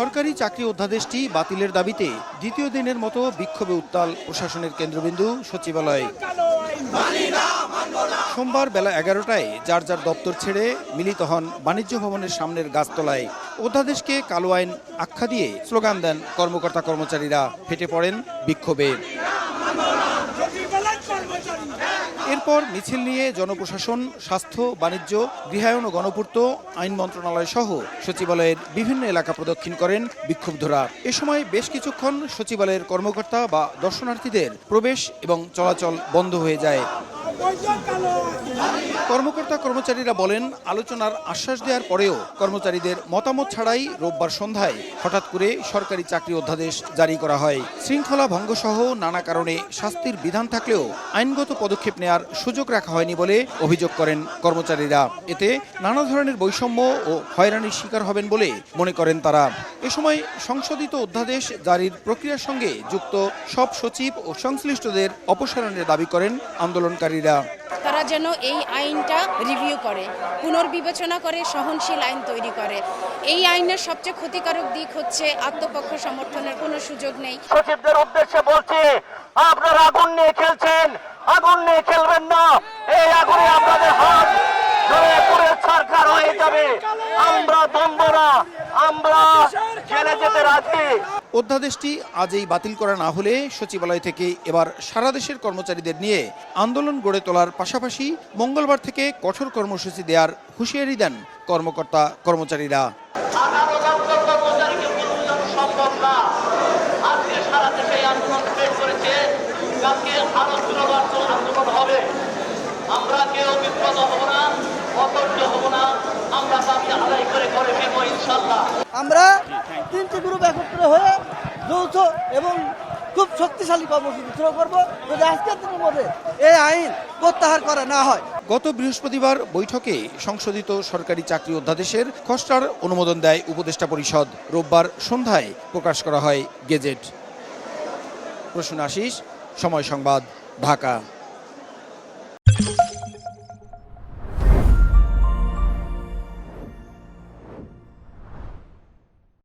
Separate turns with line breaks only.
সরকারি চাকরি অধ্যাদেশটি বাতিলের দাবিতে দ্বিতীয় দিনের মতো বিক্ষোভে উত্তাল প্রশাসনের কেন্দ্রবিন্দু সচিবালয়। সোমবার বেলা 11টায় যার যার দপ্তর ছেড়ে মিলিত হন বাণিজ্য ভবনের সামনের গাছতলায়। অধ্যাদেশকে কালো আইন আখ্যা দিয়ে স্লোগান দেন কর্মকর্তা কর্মচারীরা, ফেটে পড়েন বিক্ষোভে। এরপর মিছিল নিয়ে জনপ্রশাসন, স্বাস্থ্য, বাণিজ্য, গৃহায়ন ও গণপূর্ত, আইন মন্ত্রণালয় সহ সচিবালয়ের বিভিন্ন এলাকা প্রদক্ষিণ করেন বিক্ষুব্ধরা। এ সময় বেশ কিছুক্ষণ সচিবালয়ের কর্মকর্তা বা দর্শনার্থীদের প্রবেশ এবং চলাচল বন্ধ হয়ে যায়। কর্মকর্তা কর্মচারীরা বলেন, আলোচনার আশ্বাস দেওয়ার পরেও কর্মচারীদের মতামত ছাড়াই রোববার সন্ধ্যায় হঠাৎ করে সরকারি চাকরি অধ্যাদেশ জারি করা হয়। শৃঙ্খলা ভঙ্গসহ নানা কারণে শাস্তির বিধান থাকলেও আইনগত পদক্ষেপ নেওয়ার সুযোগ রাখা হয়নি বলে অভিযোগ করেন কর্মচারীরা। এতে নানা ধরনের বৈষম্য ও হয়রানির শিকার হবেন বলে মনে করেন তারা। এ সময় সংশোধিত অধ্যাদেশ জারির প্রক্রিয়ার সঙ্গে যুক্ত সব সচিব ও সংশ্লিষ্টদের অপসারণের দাবি করেন আন্দোলনকারীরা।
তারা যেন এই আইনটা রিভিউ করে, পুনর্বিবেচনা করে, সহনশীল আইন তৈরি করে। এই আইনের সবচেয়ে ক্ষতিকারক দিক হচ্ছে আত্মপক্ষ সমর্থনের কোনো সুযোগ নেই।
সচিবদের উদ্দেশ্যে বলছি, আপনারা আগুন নিয়ে খেলছেন, আগুন নিয়ে খেলবেন না। এই আগুনে আপনাদের হাত ধরে পুরো সরকার হয়ে যাবে। আমরা দ্বন্দ্বরা, আমরা জেলে যেতে রাজি।
অধ্যাদেশটি আজই বাতিল করা না হলে সচিবালয় থেকে এবার সারা দেশের কর্মচারীদের নিয়ে আন্দোলন গড়ে তোলার পাশাপাশি মঙ্গলবার থেকে কঠোর কর্মসূচি দেওয়ার হুঁশিয়ারি দেন কর্মকর্তা কর্মচারীরা।
আমরা কেউ বিব্রত হব না, অধৈর্য হব না, আমরা দাবি আদায় করে নেব ইনশাআল্লাহ।
আমরা তিনটি গ্রুপ একত্র হয়ে যৌথ এবং খুব শক্তিশালী কর্মসূচি শুরু করব যদি আজকের দিনের মধ্যে এই আইন প্রত্যাহার করা না হয়।
গত বৃহস্পতিবার বৈঠকে সংশোধিত সরকারি চাকরি অধ্যাদেশের খসড়ার অনুমোদন দেয় উপদেষ্টা পরিষদ। রোববার সন্ধ্যায় প্রকাশ করা হয় গেজেট। প্রসূন আশিস, সময় সংবাদ, ঢাকা।